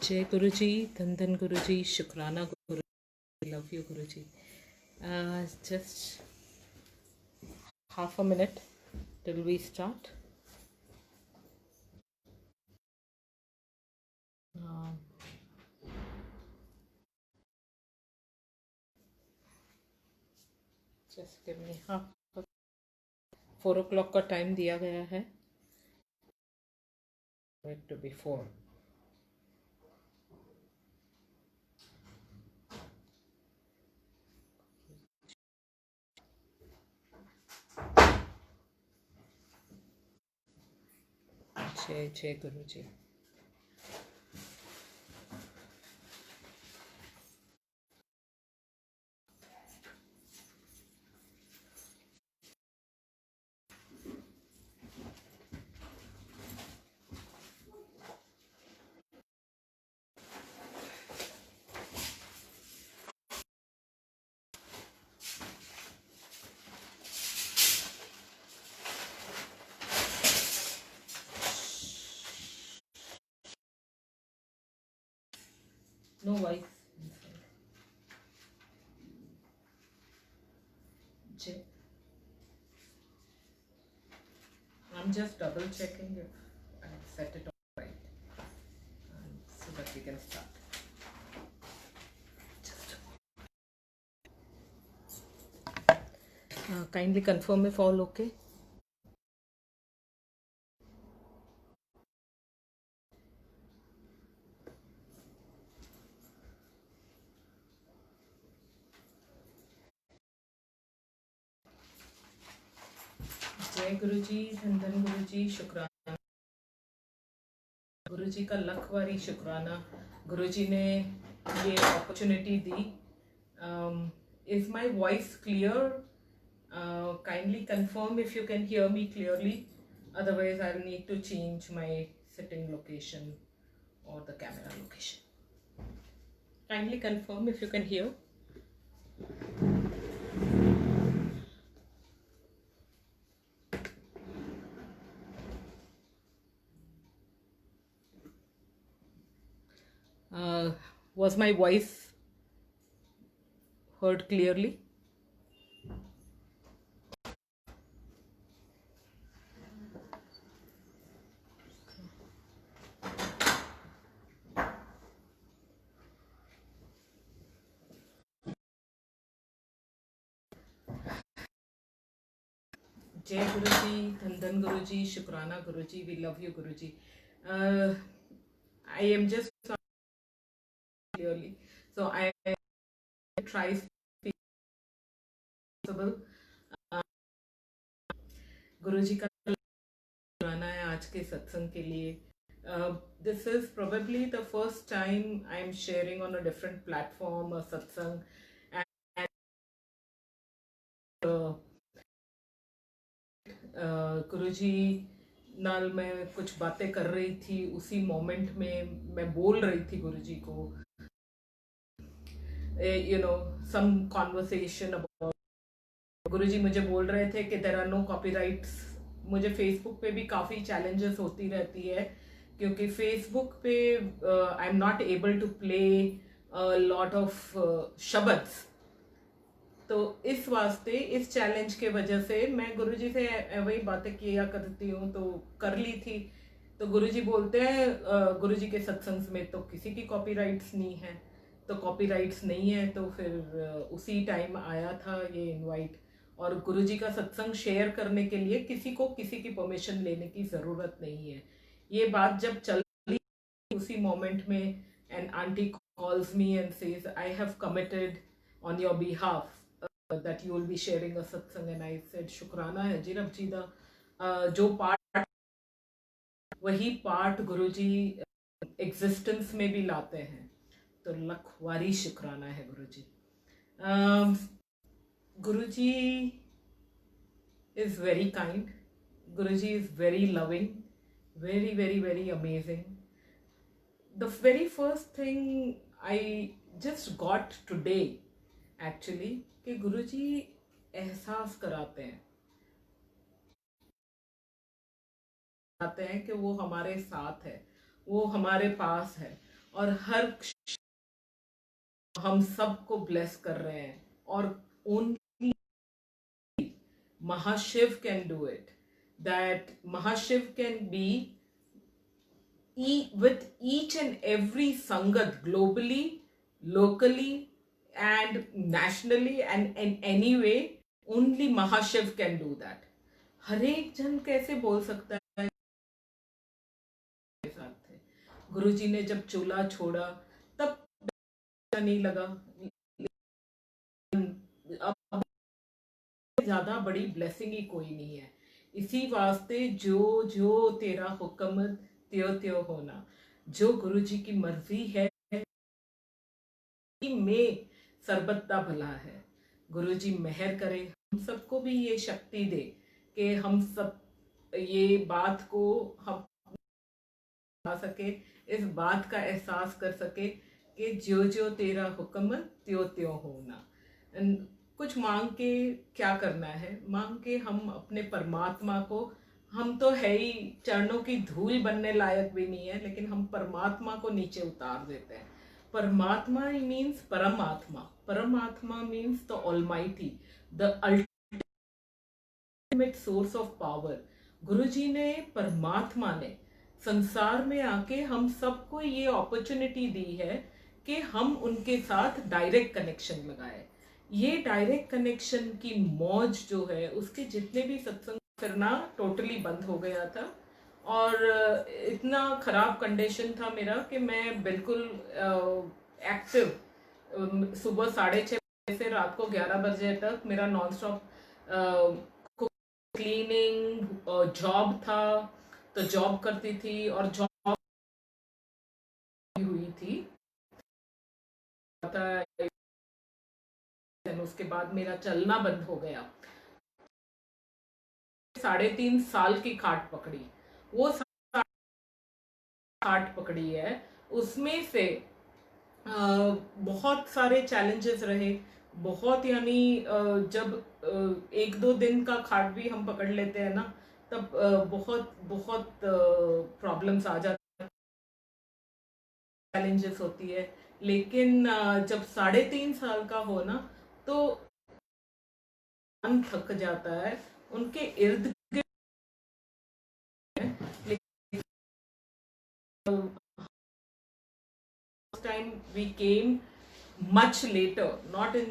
जय गुरु जी, धन धन गुरु जी, शुक्राना गुरु, love you Guru ji. Just half a minute till we start. Just give me half. 4 o'clock का time दिया गया है. It to be 4. जय जय गुरु जी. No wife inside. Jay. I'm just double checking if I set it all right, so that we can start. Kindly confirm if all okay. जय गुरु जी, धन धन गुरु जी, शुक्राना गुरु जी का लखवारी शुक्राना. गुरु जी ने ये opportunity the. Is my voice clear? Kindly confirm if you can hear me clearly. Otherwise I'll need to change my sitting location or the camera location. Kindly confirm if you can hear. Was my voice heard clearly? जय गुरु जी, धन धन गुरु जी, शुक्राना गुरु जी, we love you Guru ji. I am just clearly, so I try possible. गुरु जी का शुक्राना है आज के सत्संग के लिए. This is probably the first time I'm sharing on a different platform a satsang, and गुरुजी नाल मैं कुछ बातें कर रही थी. उसी मोमेंट में मैं बोल रही थी गुरुजी को, some conversation about. गुरुजी मुझे बोल रहे थे कि there are no copyrights. मुझे फेसबुक पे भी काफ़ी चैलेंजेस होती रहती है, क्योंकि फेसबुक पे I am not able to play lot of शब्द्स. तो इस वास्ते, इस चैलेंज के वजह से मैं गुरुजी से वही बातें किया करती हूँ, तो कर ली थी. तो गुरुजी बोलते हैं गुरुजी के सत्संग में तो किसी की कॉपीराइट्स नहीं है, तो कॉपीराइट्स नहीं है. तो फिर उसी टाइम आया था ये इनवाइट. और गुरुजी का सत्संग शेयर करने के लिए किसी को किसी की परमिशन लेने की ज़रूरत नहीं है. ये बात जब चल रही उसी मोमेंट में an aunty calls me and says I have committed on your behalf that you will be sharing a satsang, and I said शुक्राना है जी रब जी दा. जो पार्ट वही पार्ट गुरुजी एग्जिस्टेंस में भी लाते हैं, तो लखवारी शुक्राना है गुरुजी. गुरुजी is very kind. Guruji is very loving, very very very amazing. The very first thing I just got today actually कि गुरुजी एहसास कराते हैं कि वो हमारे साथ है, वो हमारे पास है, और हर हम सबको ब्लेस कर रहे हैं, और only Mahashiv can do it, that Mahashiv can be with each and every sangat globally, locally and nationally and in any way. Only Mahashiv can do that. हर एक जन कैसे बोल सकता है साथ थे। गुरुजी ने जब चूल्हा छोड़ा तब नहीं लगा, अब ज्यादा बड़ी ब्लेसिंग ही कोई नहीं है। इसी वास्ते जो जो तेरा हुक्म त्यो त्यो होना, जो गुरुजी की मर्जी है में सरबत्ता भला है। गुरुजी मेहर करे, हम सबको भी ये शक्ति दे कि हम सब ये बात को हम आ सके, इस बात का एहसास कर सके कि जो जो तेरा हुक्म त्यो त्यो होना। कुछ मांग के क्या करना है, मांग के हम अपने परमात्मा को, हम तो है ही चरणों की धूल बनने लायक भी नहीं है, लेकिन हम परमात्मा को नीचे उतार देते हैं। परमात्मा मीन्स परमात्मा, परमात्मा means the almighty, the ultimate source of power. Guruji ने, परमात्मा ने संसार में आके हम सबको ये अपॉर्चुनिटी दी है कि हम उनके साथ डायरेक्ट कनेक्शन लगाए। ये डायरेक्ट कनेक्शन की मौज जो है, उसके जितने भी सत्संग करना टोटली बंद हो गया था, और इतना खराब कंडीशन था मेरा कि मैं बिल्कुल एक्टिव, सुबह 6:30 बजे से रात को 11 बजे तक मेरा नॉन स्टॉप क्लीनिंग, जॉब था तो जॉब करती थी, और जॉब हुई थी, उसके बाद मेरा चलना बंद हो गया। 3.5 साल की खाट पकड़ी, वो खाट पकड़ी है, उसमें से बहुत सारे चैलेंजेस रहे, बहुत, यानी जब 1-2 दिन का खाट भी हम पकड़ लेते हैं ना, तब बहुत बहुत प्रॉब्लम्स आ जाती, चैलेंजेस होती है। लेकिन जब 3.5 साल का हो ना, तो मन थक जाता है उनके इर्द गिर्द। Time we came much later, not in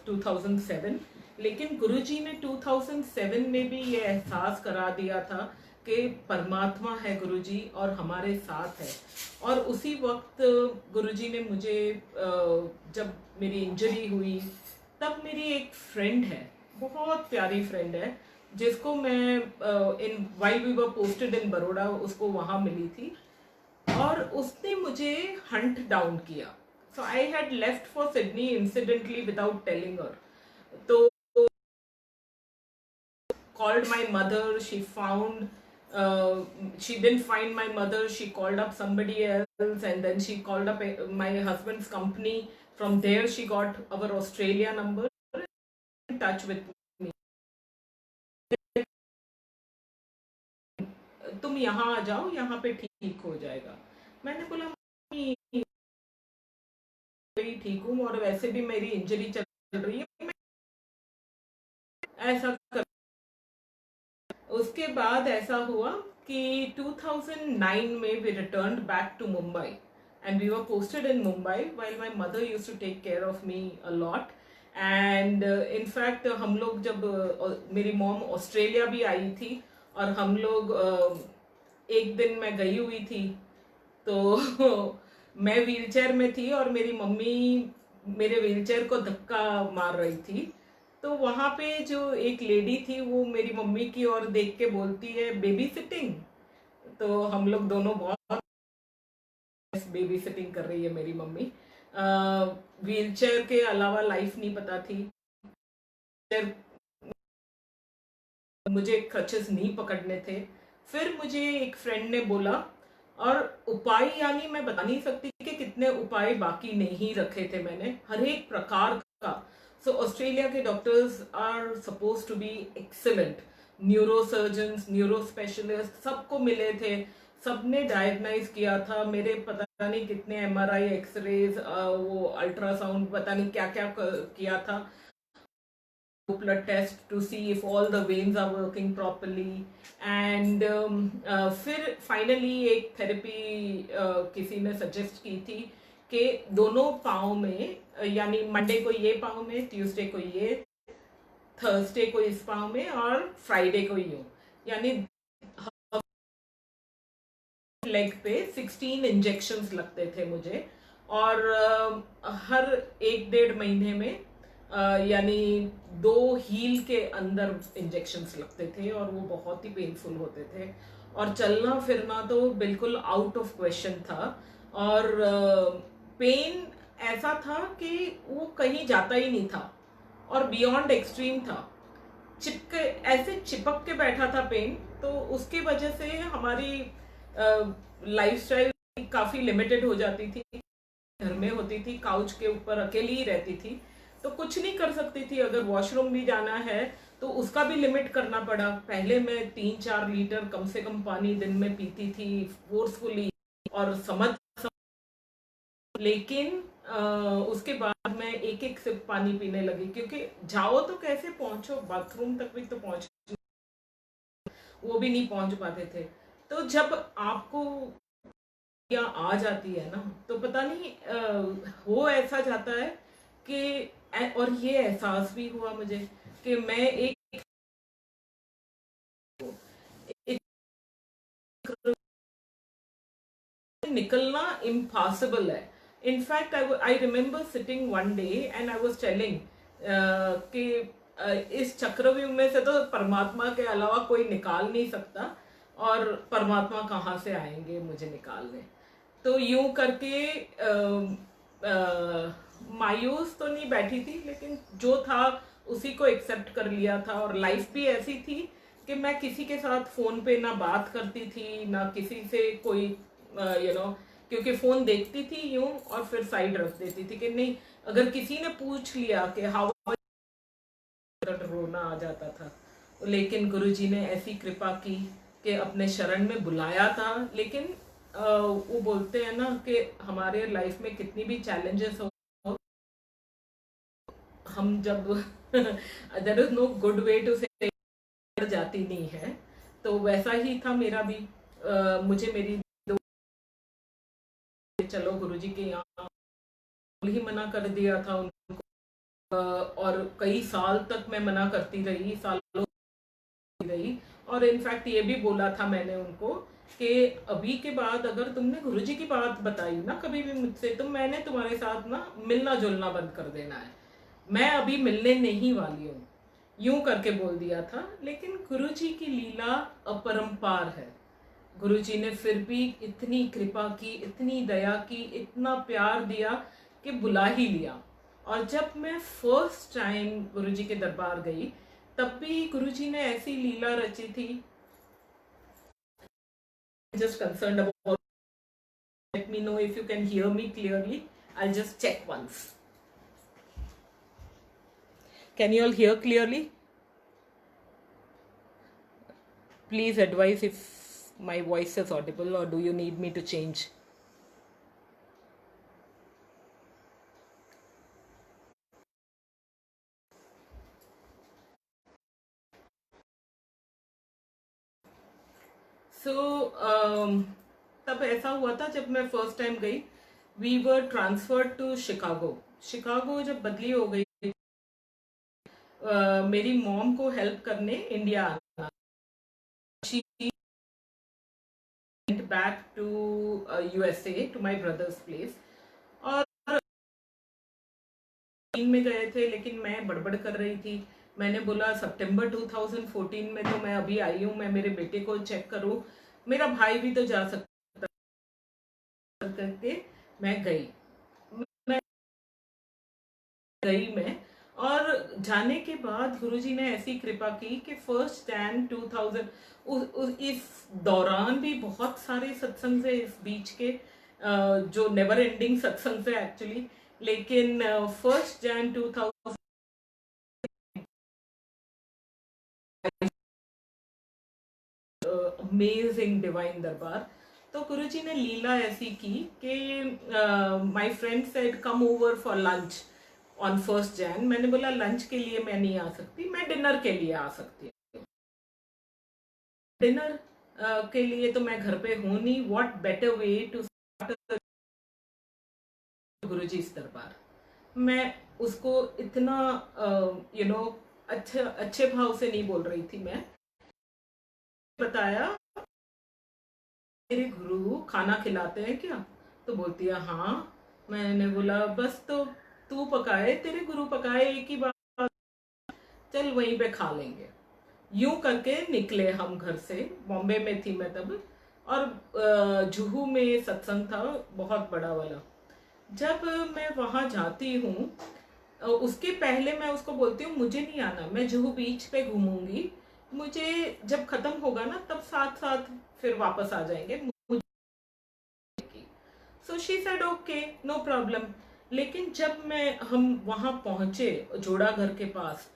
2007, लेकिन गुरुजी ने 2007 में भी ये एहसास करा दिया था कि परमात्मा है गुरुजी और हमारे साथ है। और उसी वक्त गुरुजी ने मुझे, जब मेरी इंजरी हुई, तब मेरी एक फ्रेंड है, बहुत प्यारी फ्रेंड है, जिसको मैं in while we were posted in Baroda, उसको वहाँ मिली थी, और उसने मुझे हंट डाउन किया। So I had left for Sydney incidentally without telling her. तो called my mother, she found, she didn't find my mother, she called up somebody else, and then she called up my husband's company. From there she got our Australia number, in touch with me. तुम यहाँ आ जाओ, यहाँ पे ठीक हो जाएगा। मैंने बोला ठीक हूँ, और वैसे भी मेरी इंजरी चल रही है, ऐसा कर। उसके बाद ऐसा हुआ कि 2009 में we returned back to Mumbai and we were posted in Mumbai while my mother used to take care of me a lot. And in fact हम लोग जब मेरी मॉम ऑस्ट्रेलिया भी आई थी, और हम लोग एक दिन मैं गई हुई थी, तो मैं व्हीलचेयर में थी और मेरी मम्मी मेरे व्हीलचेयर को धक्का मार रही थी। तो वहां पे जो एक लेडी थी, वो मेरी मम्मी की ओर देख के बोलती है, बेबी सिटिंग। तो हम लोग दोनों बहुत, बेबी सिटिंग कर रही है मेरी मम्मी। व्हीलचेयर के अलावा लाइफ नहीं पता थी, मुझे क्रचेस नहीं पकड़ने थे। फिर मुझे एक फ्रेंड ने बोला, और उपाय यानी मैं बता नहीं सकती कि कितने उपाय बाकी नहीं रखे थे मैंने, हर एक प्रकार का। सो ऑस्ट्रेलिया के doctors are suppose to be excellent, neuro surgeons, neuro specialist सबको मिले थे, सबने डायग्नाइज किया था, मेरे पता नहीं कितने एमआरआई, एक्सरेज, वो अल्ट्रासाउंड, पता नहीं क्या क्या किया था, blood test to see if all the veins are working properly and फिर फाइनली एक थेरेपी किसी ने सजेस्ट की थी कि दोनों पाँव में, यानी मंडे को ये पाँव में, ट्यूसडे को ये, थर्सडे को इस पाँव में और फ्राइडे को यूं, यानी लेग पे 16 इंजेक्शंस लगते थे मुझे, और हर 1-1.5 महीने में यानी 2 हील के अंदर इंजेक्शंस लगते थे और वो बहुत ही पेनफुल होते थे, और चलना फिरना तो बिल्कुल आउट ऑफ क्वेश्चन था, और पेन ऐसा था कि वो कहीं जाता ही नहीं था और बियॉन्ड एक्सट्रीम था, चिपके ऐसे चिपक के बैठा था पेन। तो उसके वजह से हमारी लाइफस्टाइल काफी लिमिटेड हो जाती थी, घर में होती थी, काउच के ऊपर अकेली ही रहती थी, तो कुछ नहीं कर सकती थी। अगर वॉशरूम भी जाना है तो उसका भी लिमिट करना पड़ा। पहले मैं 3-4 लीटर कम से कम पानी दिन में पीती थी फोर्सफुली और लेकिन उसके बाद मैं एक एक सिप पानी पीने लगी, क्योंकि जाओ तो कैसे पहुंचो, बाथरूम तक भी तो पहुंच, वो भी नहीं पहुंच पाते थे। तो जब आपको या आ जाती है ना, तो पता नहीं हो ऐसा जाता है कि, और ये एहसास भी हुआ मुझे कि मैं एक निकलना इम्पॉसिबल है। In fact I remember sitting one day and I was telling कि इस चक्रव्यूह में से तो परमात्मा के अलावा कोई निकाल नहीं सकता, और परमात्मा कहाँ से आएंगे मुझे निकालने। तो यूं करके मायूस तो नहीं बैठी थी, लेकिन जो था उसी को एक्सेप्ट कर लिया था। और लाइफ भी ऐसी थी कि मैं किसी के साथ फोन पे ना बात करती थी, ना किसी से कोई क्योंकि फोन देखती थी यूं और फिर साइड रख देती थी कि नहीं, अगर किसी ने पूछ लिया कि हाउ, रोना आ जाता था। लेकिन गुरुजी ने ऐसी कृपा की कि अपने शरण में बुलाया था। लेकिन वो बोलते हैं ना कि हमारे लाइफ में कितनी भी चैलेंजेस हो, हम जब there is no good way to say जाती नहीं है, तो वैसा ही था मेरा भी। मुझे मेरी चलो गुरुजी के यहाँ ही मना कर दिया था उनको, और कई साल तक मैं मना करती रही, सालों रही। और इनफैक्ट ये भी बोला था मैंने उनको कि अभी के बाद अगर तुमने गुरुजी की बात बताई ना कभी भी मुझसे, तो मैंने तुम्हारे साथ ना मिलना जुलना बंद कर देना है, मैं अभी मिलने नहीं वाली हूँ, यूं करके बोल दिया था। लेकिन गुरुजी की लीला अपरंपार है। गुरुजी ने फिर भी इतनी कृपा की, इतनी दया की, इतना प्यार दिया कि बुला ही लिया। और जब मैं फर्स्ट टाइम गुरुजी के दरबार गई, तब भी गुरुजी ने ऐसी लीला रची थी। Just concerned about, let me know if you can hear me clearly. I'll just check once. Can you all hear clearly? Please advise if my voice is audible, or do you need me to change? So तब ऐसा हुआ था जब मैं first time गई, we were transferred to Chicago. Chicago जब बदली हो गई, मेरी मॉम को हेल्प करने इंडिया आना, she went back to USA to my brother's place. और में गए थे, लेकिन मैं बड़बड़ कर रही थी। मैंने बोला सितंबर 2014 में तो मैं अभी आई हूँ, मैं मेरे बेटे को चेक करूँ, मेरा भाई भी तो जा सकता करके मैं गई। मैं और जाने के बाद गुरुजी ने ऐसी कृपा की कि 1 जनवरी 2000, इस दौरान भी बहुत सारे सत्संग से, इस बीच के जो नेवर एंडिंग सत्संग से एक्चुअली, लेकिन 1 जनवरी 2000 अमेजिंग डिवाइन दरबार। तो गुरुजी ने लीला ऐसी की कि my friend said come over for lunch on 1 Jain. मैंने बोला लंच के लिए मैं नहीं आ सकती, मैं डिनर के लिए आ सकती हूँ। डिनर के लिए तो मैं घर पे हूँ नहीं, what better way to start Guruji darbar. मैं उसको इतना अच्छे भाव से नहीं बोल रही थी। मैं बताया मेरे गुरु खाना खिलाते हैं क्या? तो बोलती है हाँ। मैंने बोला बस तो तू पकाए, तेरे गुरु पकाए, एक ही बात, चल वहीं पे खा लेंगे। यूं करके निकले हम घर से। बॉम्बे में थी मैं तब, और जुहू में सत्संग था बहुत बड़ा वाला। जब मैं वहां जाती हूँ, उसके पहले मैं उसको बोलती हूँ मुझे नहीं आना, मैं जुहू बीच पे घूमूंगी, मुझे जब खत्म होगा ना तब साथ साथ फिर वापस आ जाएंगे। So she said okay no problem. लेकिन जब हम वहां पहुंचे जोड़ा घर के पास,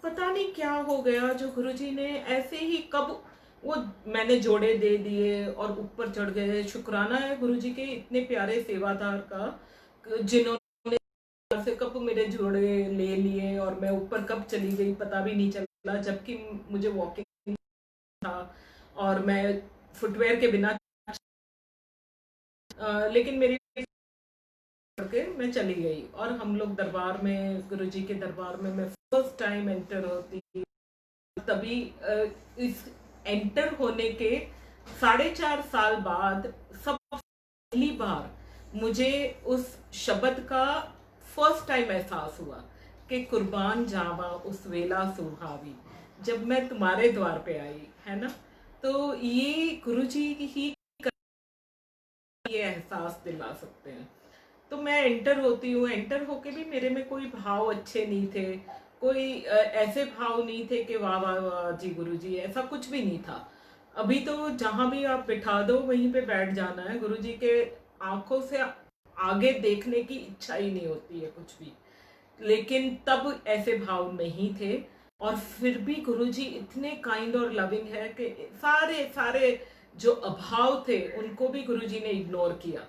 पता नहीं क्या हो गया, जो गुरुजी ने ऐसे ही कब वो मैंने जोड़े दे दिए और ऊपर चढ़ गए। शुक्राना है गुरुजी के इतने प्यारे सेवादार का, जिन्होंने से कब मेरे जोड़े ले लिए और मैं ऊपर कब चली गई पता भी नहीं चला, जबकि मुझे वॉकिंग था और मैं फुटवेयर के बिना लेकिन मेरी करके मैं चली गई। और हम लोग दरबार में, गुरुजी के दरबार में मैं फर्स्ट टाइम एंटर होती। तभी इस एंटर होने के 4.5 साल बाद सब पहली बार मुझे उस शब्द का फर्स्ट टाइम एहसास हुआ कि कुर्बान जावा उस वेला सुहावी, जब मैं तुम्हारे द्वार पे आई, है ना। तो ये गुरुजी ही ये एहसास दिला सकते हैं। तो मैं एंटर होती हूँ, एंटर होके भी मेरे में कोई भाव अच्छे नहीं थे, कोई ऐसे भाव नहीं थे कि वाह वाह वाह जी गुरुजी, ऐसा कुछ भी नहीं था। अभी तो जहां भी आप बिठा दो वहीं पे बैठ जाना है, गुरुजी के आंखों से आगे देखने की इच्छा ही नहीं होती है कुछ भी। लेकिन तब ऐसे भाव नहीं थे, और फिर भी गुरुजी इतने काइंड और लविंग है कि सारे सारे जो अभाव थे उनको भी गुरुजी ने इग्नोर किया।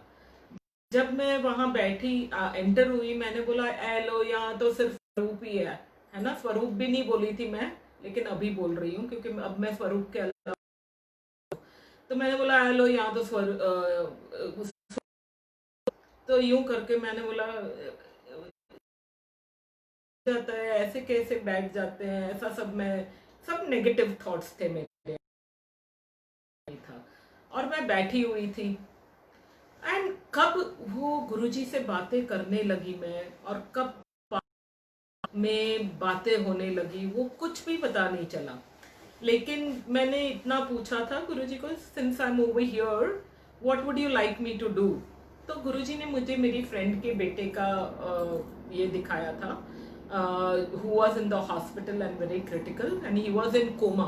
जब मैं वहां बैठी, एंटर हुई, मैंने बोला एलो, यहाँ तो सिर्फ स्वरूप ही है ना। स्वरूप भी नहीं बोली थी मैं, लेकिन अभी बोल रही हूँ क्योंकि अब मैं स्वरूप के अलावा। तो मैंने बोला एलो, यहाँ तो तो यूं करके मैंने बोला जाता है, ऐसे कैसे बैठ जाते हैं, ऐसा सब नेगेटिव थॉट्स थे मेरे। था और मैं बैठी हुई थी, एंड कब वो गुरुजी से बातें करने लगी मैं, और कब में बातें होने लगी वो कुछ भी पता नहीं चला। लेकिन मैंने इतना पूछा था गुरुजी को, since I am over here what would you like me to do. तो गुरुजी ने मुझे मेरी फ्रेंड के बेटे का ये दिखाया था, who was in the hospital and very critical and he was in coma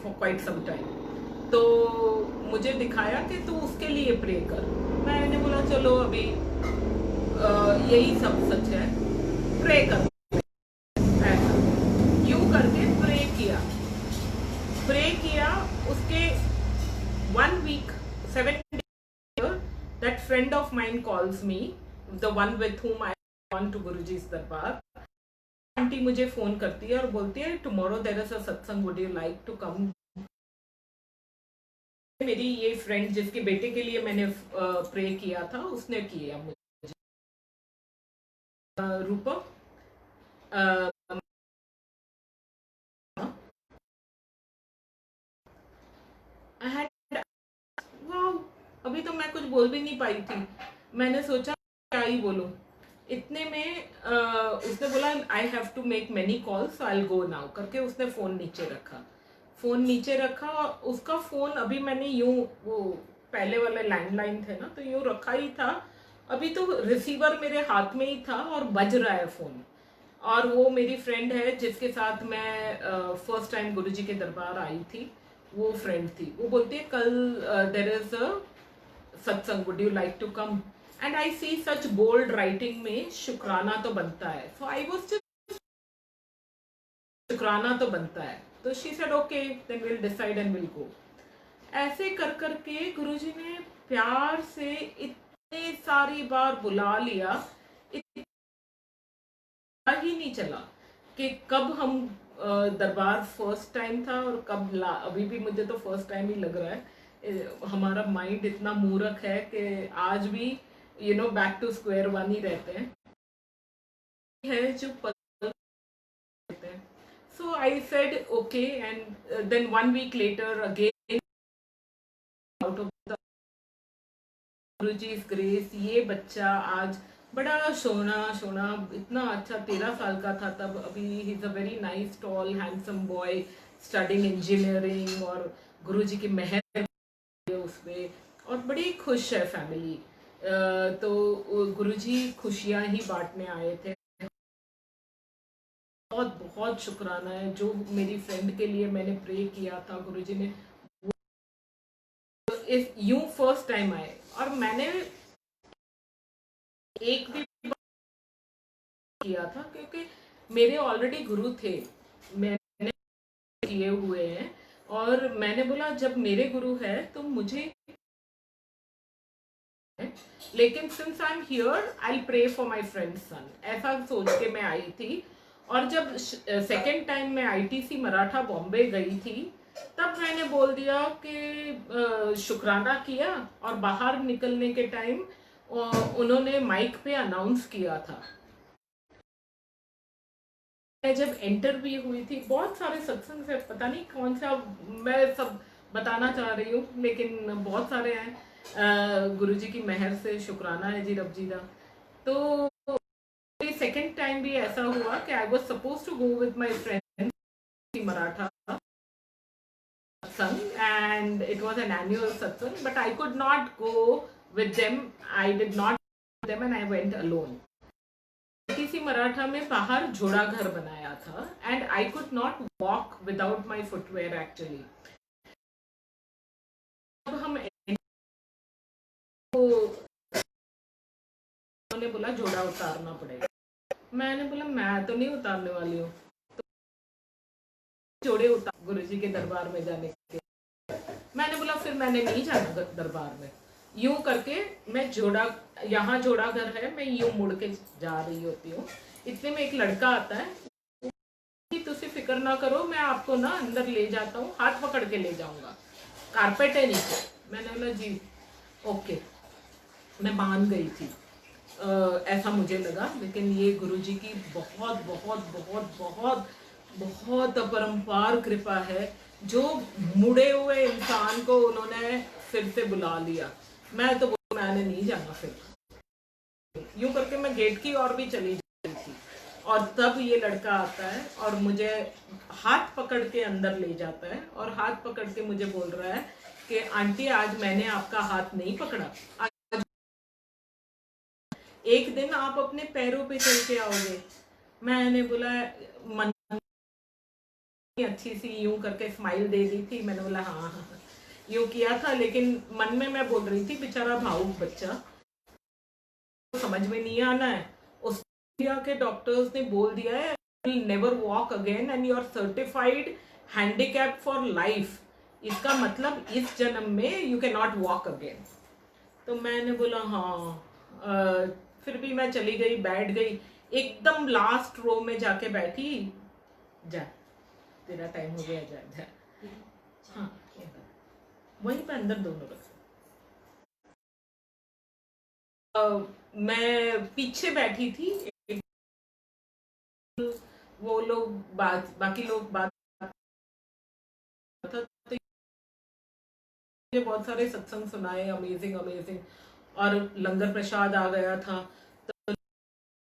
for quite some time। तो मुझे दिखाया कि तू उसके लिए प्रे कर। मैंने बोला चलो अभी यही सब सच है, प्रे कर। ऐसा यूं करके प्रे किया। उसके 1 week 7 days that friend of mine calls me, the one with whom I gone to Guruji's दरबार। आंटी मुझे फोन करती है और बोलती है tomorrow there is a satsang, would you like to come. मेरी ये फ्रेंड जिसके बेटे के लिए मैंने प्रे किया था, उसने किया मुझे। रूपम, अभी तो मैं कुछ बोल भी नहीं पाई थी। मैंने सोचा क्या ही बोलूं। इतने में उसने बोला I have to make many calls, I will go now करके उसने फोन नीचे रखा। उसका फोन अभी मैंने यूं, वो पहले वाले लैंडलाइन थे ना, तो यूं रखा ही था। अभी तो रिसीवर मेरे हाथ में ही था और बज रहा है फोन। और वो मेरी फ्रेंड है जिसके साथ मैं फर्स्ट टाइम गुरुजी के दरबार आई थी, वो फ्रेंड थी। वो बोलती है कल there is a satsang, would you like to come. And I see such bold writing में शुक्राना तो बनता है। सो आई वाज जस्ट शुक्राना तो बनता है। तो she said okay then will decide and will go. ऐसे कर करके गुरुजी ने प्यार से इतने सारी बार बुला लिया, ही नहीं चला कि कब हम दरबार फर्स्ट टाइम था और कब अभी भी मुझे तो फर्स्ट टाइम ही लग रहा है। हमारा माइंड इतना मूर्ख है कि आज भी बैक टू स्क्वायर वन ही रहते हैं, है जो रहते हैं। So I said okay, and then 1 week later again out of the Guruji's grace ये बच्चा आज बड़ा सोना सोना, इतना अच्छा 13 साल का था तब, अभी he is a very nice toll handsome boy studying engineering, और गुरुजी की मेहर उसमें, और बड़ी खुश है फैमिली। तो गुरुजी खुशियां ही बांटने आए थे। बहुत बहुत शुक्राना है, जो मेरी फ्रेंड के लिए मैंने प्रे किया था गुरुजी ने इस यूं फर्स्ट टाइम आए। और मैंने एक भी किया था क्योंकि मेरे ऑलरेडी गुरु थे, मैंने किए हुए हैं, और मैंने बोला जब मेरे गुरु है तो मुझे, लेकिन since I am here I pray for my friend's son, ऐसा सोच के मैं आई थी। और जब सेकेंड टाइम मैं आईटीसी मराठा बॉम्बे गई थी तब मैंने बोल दिया कि शुक्राना किया, और बाहर निकलने के टाइम उन्होंने माइक पे अनाउंस किया था। जब एंटर भी हुई थी, बहुत सारे सत्संग से, पता नहीं कौन सा मैं सब बताना चाह रही हूँ, लेकिन बहुत सारे हैं। गुरुजी की मेहर से शुक्राना है जी रब जी का। तो सेकेंड टाइम भी ऐसा हुआ कि I was suppose to go with my friend Maratha satsang, and it was an annual satsang, but I could not go with them. I did not with them and I went alone. ITC Maratha में बाहर झोड़ा घर बनाया था, and I could not walk without my footwear actually. अब हम उन्होंने बोला झोड़ा उतारना पड़ेगा, मैंने बोला मैं तो नहीं उतारने वाली हूँ, तो जोड़े उतार गुरुजी के दरबार में जाने के। मैंने बोला फिर मैंने नहीं जाना दरबार में। यूं करके मैं यहाँ जोड़ा घर है, मैं यूं मुड़ के जा रही होती हूँ, इतने में एक लड़का आता है कि तुसी फिक्र ना करो, मैं आपको ना अंदर ले जाता हूँ, हाथ पकड़ के ले जाऊंगा, कारपेट है नीचे। मैंने बोला जी ओके, मैं मान गई थी। ऐसा मुझे लगा, लेकिन ये गुरुजी की बहुत बहुत बहुत बहुत बहुत अपरंपार कृपा है, जो मुड़े हुए इंसान को उन्होंने फिर से बुला लिया। मैं तो मैंने नहीं जाना फिर। यूं करके मैं गेट की ओर भी चली गई थी, और तब ये लड़का आता है और मुझे हाथ पकड़ के अंदर ले जाता है, और हाथ पकड़ के मुझे बोल रहा है कि आंटी आज मैंने आपका हाथ नहीं पकड़ा, आज एक दिन आप अपने पैरों पे चल के आओगे। मैंने बोला, मन अच्छी सी यूं करके स्माइल दे दी थी, मैंने बोला हाँ हाँ यूं किया था, लेकिन मन में मैं बोल रही थी बेचारा भावुक बच्चा, तो समझ में नहीं आना है। उस के डॉक्टर्स ने बोल दिया है never walk again and you are certified handicap for life, इसका मतलब इस जन्म में you can not walk again. तो मैंने बोला हाँ। फिर भी मैं चली गई, बैठ गई, एकदम लास्ट रो में जाके बैठी। जा तेरा टाइम हो गया, जा जा। हाँ वहीं पे अंदर दोनों रख। मैं पीछे बैठी थी, वो लोग बाकी लोग बात, बहुत सारे सत्संग सुनाए, अमेजिंग अमेजिंग, और लंगर प्रसाद आ गया था, तो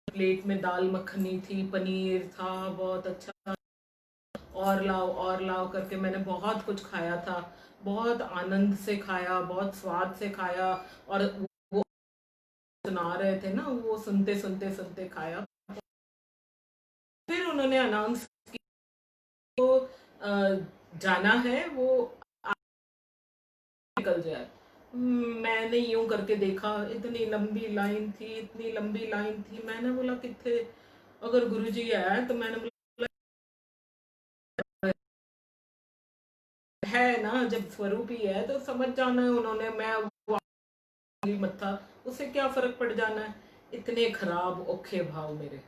प्लेट में दाल मखनी थी, पनीर था, बहुत अच्छा, और लाओ करके मैंने बहुत कुछ खाया था, बहुत आनंद से खाया, बहुत स्वाद से खाया, और वो सुना रहे थे ना, वो सुनते सुनते सुनते खाया। फिर उन्होंने अनाउंस किया तो जाना है, वो निकल जाए। मैंने यूं करके देखा, इतनी लंबी लाइन थी, इतनी लंबी लाइन थी, मैंने बोला कितने, अगर गुरुजी आया तो मैंने बोला है ना, जब स्वरूप ही है तो समझ जाना है उन्होंने, मैं मत्था, उससे क्या फर्क पड़ जाना है। इतने खराब औखे भाव मेरे,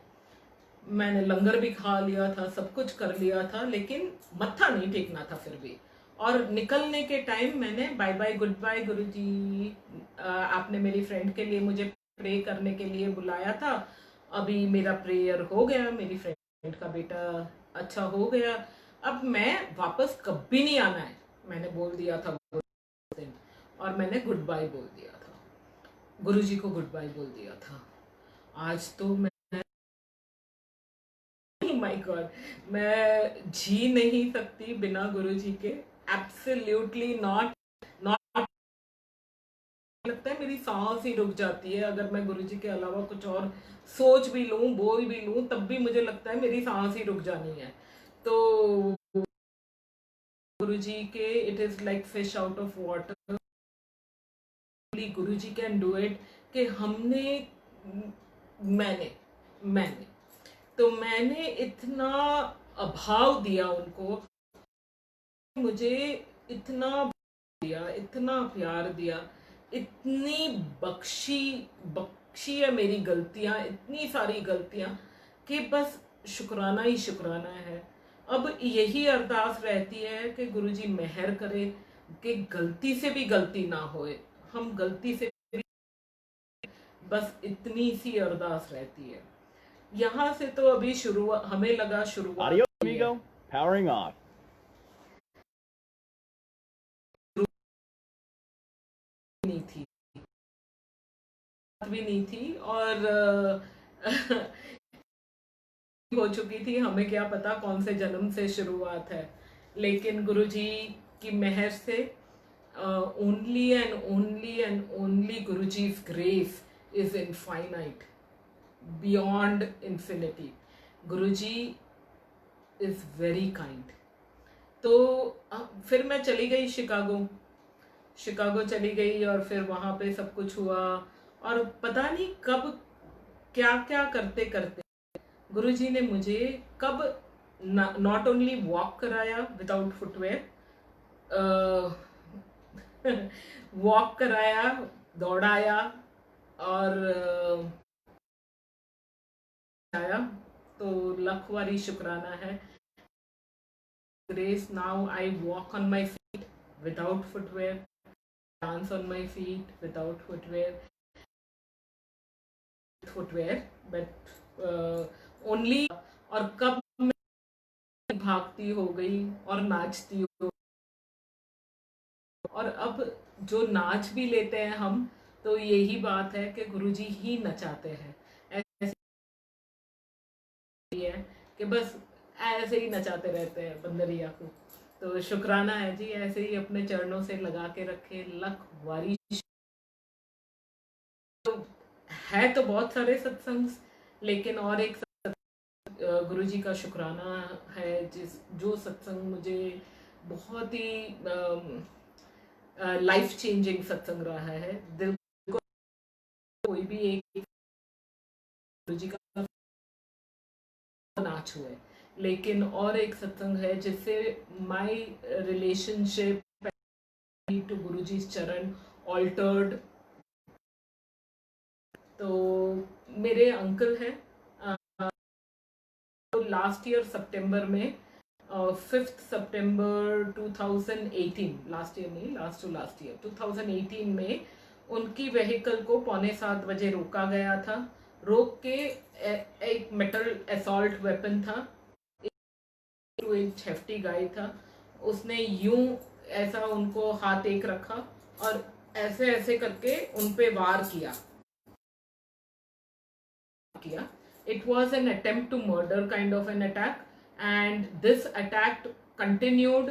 मैंने लंगर भी खा लिया था, सब कुछ कर लिया था, लेकिन मत्था नहीं टेकना था फिर भी। और निकलने के टाइम मैंने बाय बाय गुड बाय गुरुजी, आपने मेरी फ्रेंड के लिए मुझे प्रे करने के लिए बुलाया था, अभी मेरा प्रेयर हो गया, मेरी फ्रेंड का बेटा अच्छा हो गया, अब मैं वापस कभी नहीं आना है, मैंने बोल दिया था उस दिन। और मैंने गुड बाय बोल दिया था, गुरुजी को गुड बाय बोल दिया था। आज तो मैं, माय गॉड, मैं जी नहीं सकती बिना गुरुजी के, एब्सोल्युटली नॉट। नॉट, लगता है मेरी सांस ही रुक जाती है अगर मैं गुरुजी के अलावा कुछ और सोच भी लूं, बोल भी लूं, तब भी मुझे लगता है मेरी सांस ही रुक जानी है। तो गुरुजी के, it is like fish out of water, Guruji can do it. कि हमने, मैंने मैंने तो मैंने इतना अभाव दिया उनको, मुझे इतना दिया, इतना प्यार दिया, इतनी बख्शी बख्शी है मेरी गलतियां, इतनी सारी गलतियां, कि बस शुक्राना ही शुक्राना है। अब यही अरदास रहती है कि गुरुजी मेहर करे कि गलती से भी गलती ना होए, हम गलती से भी, बस इतनी सी अरदास रहती है। यहाँ से तो अभी शुरुआत, हमें लगा शुरुआत powering off नहीं थी, भी नहीं थी, और हो चुकी थी, हमें क्या पता कौन से जन्म से शुरुआत है। लेकिन गुरुजी की मेहर से, only and only Guruji's grace is infinite, beyond infinity. Guruji is very kind. तो फिर मैं चली गई शिकागो चली गई, और फिर वहां पे सब कुछ हुआ, और पता नहीं कब क्या क्या करते करते गुरुजी ने मुझे कब नॉट ओनली वॉक कराया विदाउट फुटवेयर, वॉक कराया, दौड़ाया, और आया, तो लखवारी शुक्राना है। Grace, now I walk on my feet without footwear, dance on my feet without footwear, but only. और कब मैं भागती हो गई और नाचती हो, और अब जो नाच भी लेते हैं हम, तो यही बात है कि गुरुजी ही नचाते हैं। ऐसे ही है कि बस ऐसे ही नचाते रहते हैं बंदरिया को। तो शुक्राना है जी, ऐसे ही अपने चरणों से लगा के रखे, लख वारी। तो है तो बहुत सारे सत्संग, लेकिन और एक गुरुजी का शुक्राना है, जो सत्संग मुझे बहुत ही लाइफ चेंजिंग सत्संग रहा है। दिल को कोई भी एक गुरुजी का नाच हुए, लेकिन और एक सत्संग है जिससे माय रिलेशनशिप टू गुरुजी चरण ऑल्टर्ड। तो मेरे अंकल हैं, तो लास्ट ईयर सितंबर में, 5 सितंबर 2018, लास्ट ईयर नहीं, लास्ट ईयर 2018 में उनकी व्हीकल को 6:45 रोका गया था। रोक के एक मेटल असॉल्ट वेपन था, 2 इंच हेफ्टी गाय था, उसने यूं ऐसा उनको हाथ एक रखा और ऐसे ऐसे करके उन पे वार किया। It was an attempt to murder kind of an attack, and this attack continued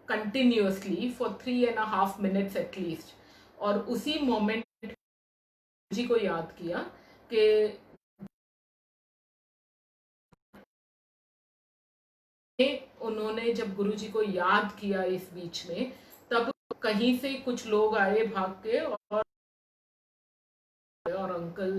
continuously for 3.5 minutes at least. और उसी मोमेंट जी को याद किया कि उन्होंने जब गुरुजी को याद किया इस बीच में, तब कहीं से कुछ लोग आए भाग के, और uncle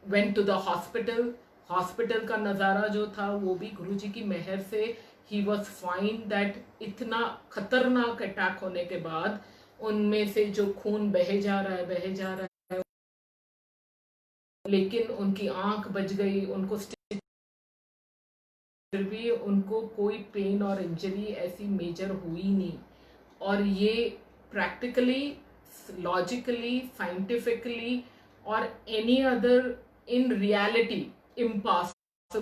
went to the hospital. Hospital का नज़ारा जो था वो भी गुरुजी की मेहर से ही वॉज फाइन दैट इतना खतरनाक अटैक होने के बाद उनमें से जो खून बहे जा रहा है, लेकिन उनकी आंख बच गई, उनको फिर भी उनको कोई पेन और इंजरी ऐसी मेजर हुई नहीं। और ये प्रैक्टिकली, लॉजिकली, साइंटिफिकली और any other in reality impossible,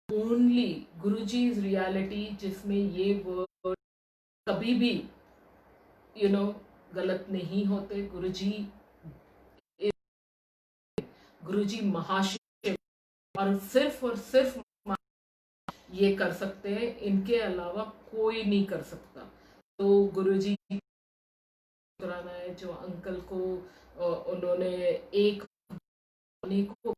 only Guruji's reality जिसमें ये वर्ड कभी भी गलत नहीं होते। गुरुजी महाशिव और सिर्फ ये कर सकते हैं, इनके अलावा कोई नहीं कर सकता। तो गुरुजी शुक्राना है जो अंकल को उन्होंने एक को,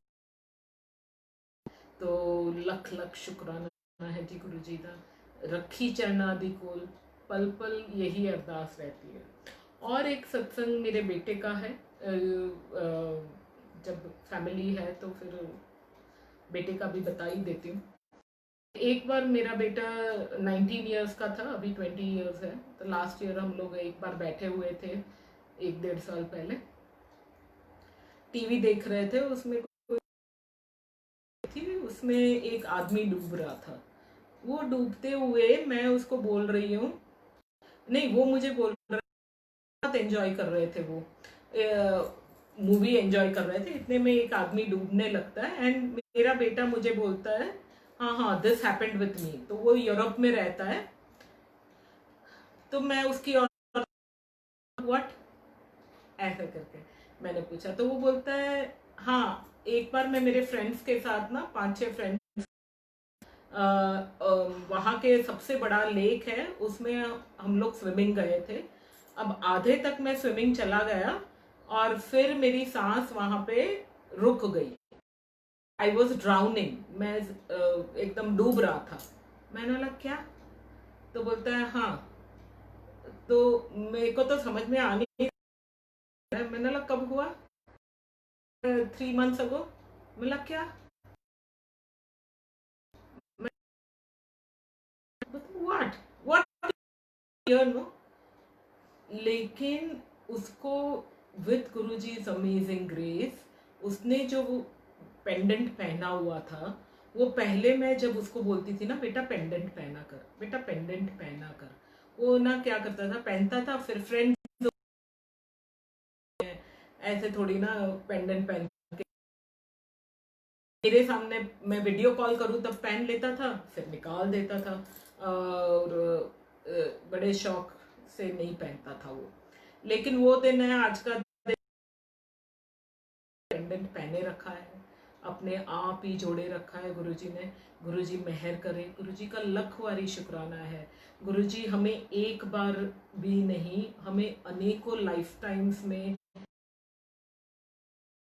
तो लख लख शुक्राना है जी गुरुजी का। रखी चरणा दी कोल, पल पल यही अरदास रहती है। और एक सत्संग मेरे बेटे का है, जब फैमिली है तो फिर बेटे का भी बता ही देती हूँ। एक बार मेरा बेटा 19 इयर्स का था, अभी 20 इयर्स है। तो लास्ट ईयर हम लोग एक बार बैठे हुए थे, 1-1.5 साल पहले टीवी देख रहे थे। उसमें एक आदमी डूब रहा था। वो डूबते हुए मैं उसको बोल रही हूँ, नहीं वो मुझे बोल रहा, बहुत एंजॉय कर रहे थे, वो मूवी एंजॉय कर रहे थे। इतने में एक आदमी डूबने लगता है एंड मेरा बेटा मुझे बोलता है हाँ दिस हैपेंड विथ मी। तो वो यूरोप में रहता है। तो मैं उसकी और व्हाट ऐसे करके मैंने पूछा, तो वो बोलता है हाँ एक बार मैं मेरे फ्रेंड्स के साथ ना 5-6 फ्रेंड्स वहाँ के सबसे बड़ा लेक है, उसमें हम लोग स्विमिंग गए थे। अब आधे तक मैं स्विमिंग चला गया और फिर मेरी सांस वहां पे रुक गई। आई वॉज ड्राउनिंग, मैं एकदम डूब रहा था। मैंने बोला क्या? तो बोलता है हाँ। तो मेरे को तो समझ में आनी नहीं, मैंने बोला कब हुआ? 3 months ago। बोला क्या? What no. लेकिन उसको विथ गुरुजी's अमेजिंग ग्रेस, उसने जो पेंडेंट पहना हुआ था, वो पहले मैं जब उसको बोलती थी ना बेटा पेंडेंट पहना कर, बेटा पेंडेंट पहना कर, वो ना क्या करता था, पहनता था। फिर फ्रेंड ऐसे थोड़ी ना पेंडेंट पहन के मेरे सामने मैं वीडियो कॉल करूं तब पहन लेता था, फिर निकाल देता था और बड़े शौक से नहीं पहनता था वो। लेकिन वो दिन है आज का, पेंडेंट पहने रखा है, अपने आप ही जोड़े रखा है गुरुजी ने। गुरुजी मेहर करे, गुरुजी का लख वारी शुक्राना है। गुरुजी हमें एक बार भी नहीं, हमें अनेकों लाइफ टाइम्स में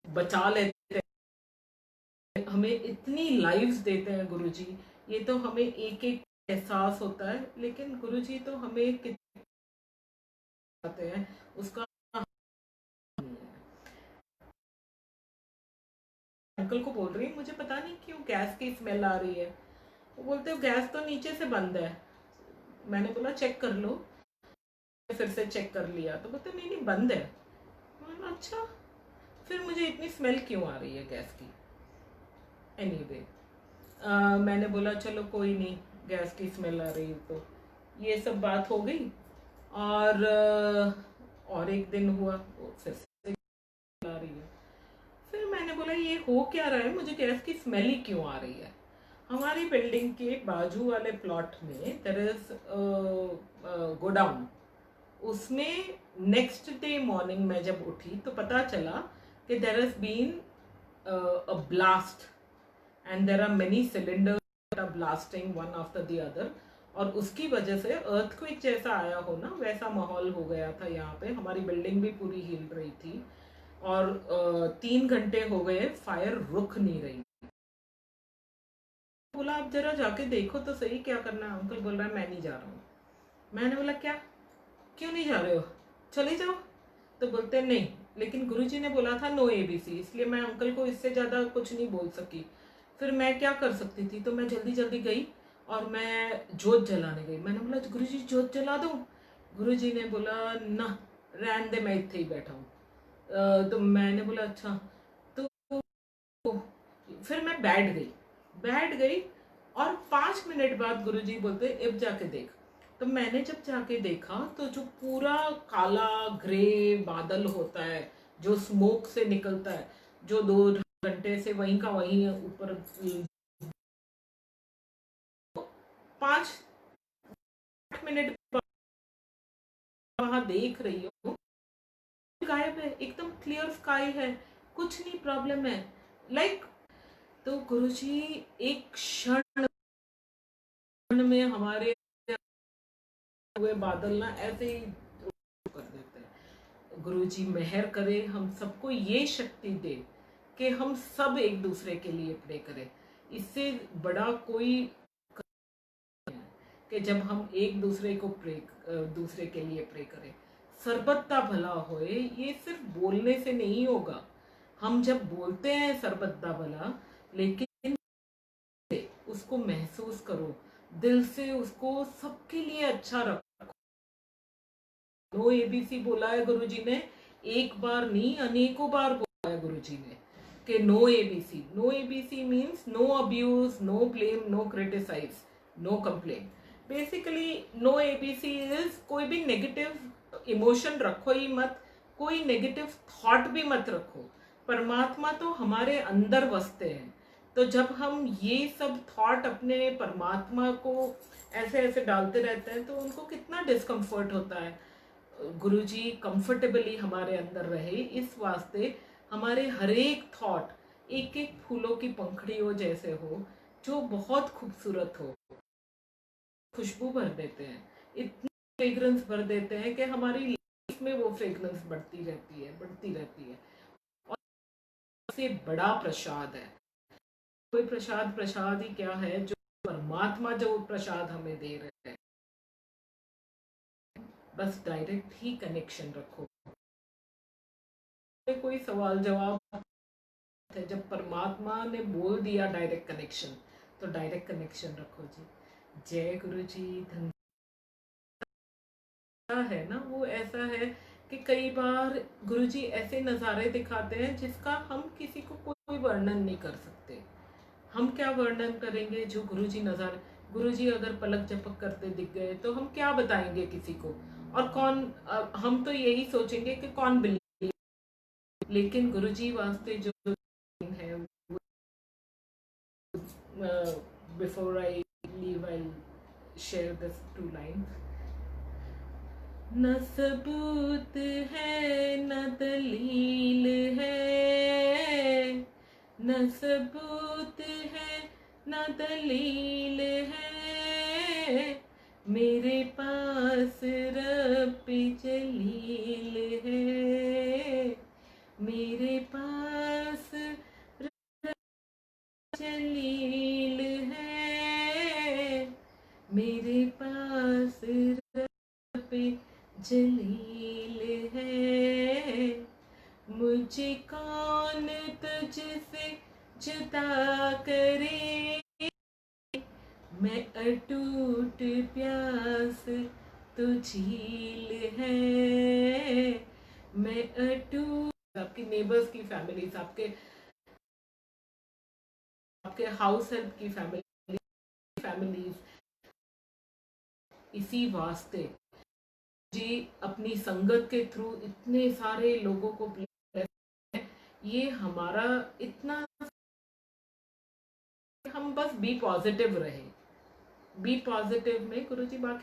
बचा लेते हैं, हमें इतनी लाइव्स देते हैं गुरुजी। ये तो हमें एक एक एहसास होता है, लेकिन गुरुजी तो हमें कितने हैं उसका। अंकल को बोल रही है मुझे पता नहीं क्यों गैस की स्मेल आ रही है। वो बोलते हो गैस तो नीचे से बंद है। मैंने बोला चेक कर लो, फिर से चेक कर लिया तो बोलते नहीं नहीं बंद है। मैंने अच्छा, फिर मुझे इतनी स्मेल क्यों आ रही है गैस की? एनीवे मैंने बोला चलो कोई नहीं, गैस की स्मेल आ रही है तो ये सब बात हो गई। और एक दिन हुआ फिर से आ रही है। फिर मैंने बोला ये हो क्या रहा है, मुझे गैस की स्मेल ही क्यों आ रही है? हमारी बिल्डिंग के बाजू वाले प्लॉट में देयर इज गोडाउन। उसमें नेक्स्ट डे मॉर्निंग में जब उठी तो पता चला कि there has been a blast and there are many cylinders are blasting one after the other. और उसकी वजह से अर्थक्वेक जैसा आया हो ना, वैसा माहौल हो गया था यहाँ पे। हमारी बिल्डिंग भी पूरी हिल रही थी और 3 घंटे हो गए, फायर रुक नहीं रही। बोला आप जरा जाके देखो तो सही क्या करना है। अंकल बोल रहा है मैं नहीं जा रहा हूँ। मैंने बोला क्या, क्यों नहीं जा रहे हो, चले जाओ। तो बोलते नहीं, लेकिन गुरुजी ने बोला था नो ABC, इसलिए मैं अंकल को इससे ज़्यादा कुछ नहीं बोल सकी। फिर मैं क्या कर सकती थी, तो मैं जल्दी जल्दी गई और मैं जोत जलाने गई। मैंने बोला गुरुजी जोत जला दूं? गुरुजी ने बोला ना, रहने दे, मैं इत्थे ही बैठा हूँ। तो मैंने बोला अच्छा। तो फिर मैं बैठ गई और 5 मिनट बाद गुरुजी बोलते अब जाके देख। तो मैंने जब जाके देखा तो जो पूरा काला ग्रे बादल होता है जो स्मोक से निकलता है, जो 2 घंटे से वहीं का वहीं ऊपर 5 मिनट वहां देख रही हूँ, गायब है, एकदम क्लियर स्काई है, कुछ नहीं प्रॉब्लम है लाइक। तो गुरुजी एक क्षण में हमारे हुए बादल ना ऐसे ही कर देते हैं। गुरुजी मेहर करे, हम सबको ये शक्ति दे कि हम सब एक दूसरे के लिए प्रे करें। इससे बड़ा कोई कि जब हम एक दूसरे को दूसरे के लिए प्रे करें, सरबत्ता भला होए, ये सिर्फ बोलने से नहीं होगा। हम जब बोलते हैं सरबत्ता भला, लेकिन उसको महसूस करो, दिल से उसको सबके लिए अच्छा रखो। नो एबीसी बोला है गुरुजी ने, एक बार नहीं अनेकों बार बोला है गुरुजी ने कि no ABC. No ABC means no abuse, no blame, no criticise, no complain. Basically no ABC is कोई भी नेगेटिव इमोशन रखो ही मत, कोई नेगेटिव थॉट भी मत रखो। परमात्मा तो हमारे अंदर बसते हैं, तो जब हम ये सब थॉट अपने परमात्मा को ऐसे ऐसे डालते रहते हैं तो उनको कितना डिस्कम्फर्ट होता है। गुरुजी कंफर्टेबली हमारे अंदर रहे, इस वास्ते हमारे हर एक थॉट एक एक फूलों की पंखड़ियों जैसे हो, जो बहुत खूबसूरत हो, खुशबू भर देते हैं, इतनी फ्रेग्रेंस भर देते हैं कि हमारी लाइफ में वो फ्रेग्रेंस बढ़ती रहती है। और सबसे बड़ा प्रसाद है, कोई प्रसाद ही क्या है, जो परमात्मा जो प्रसाद हमें दे रहे हैं। बस डायरेक्ट ही कनेक्शन रखो। कोई सवाल जवाब है, जब परमात्मा ने बोल दिया डायरेक्ट कनेक्शन, तो डायरेक्ट कनेक्शन रखो जी। जय गुरु जी। धन्यवाद। है ना, वो ऐसा है कि कई बार गुरुजी ऐसे नज़ारे दिखाते हैं जिसका हम किसी को कोई वर्णन नहीं कर सकते। हम क्या वर्णन करेंगे जो गुरुजी नज़ारे। गुरुजी अगर पलक झपक करते दिख गए तो हम क्या बताएंगे किसी को, और कौन हम तो यही सोचेंगे कि कौन बिलीव। लेकिन गुरुजी वास्ते जो है, before I leave I share this 2 lines. न सबूत है न दलील है, न सबूत है न दलील है, मेरे पास रब जलील है, मेरे पास रब जलील है, मेरे पास रब जलील है। मुझे कौन तुझसे जुदा करे, मैं अटूट प्यास तो झील है, मैं अटूट। आपकी नेबर्स की फैमिलीज, आपके हाउस हेल्प की फैमिलीज, इसी वास्ते जी अपनी संगत के थ्रू इतने सारे लोगों को ब्लेस, ये हमारा इतना, हम बस बी पॉजिटिव रहे। बी पॉजिटिव में गुरुजी बाकी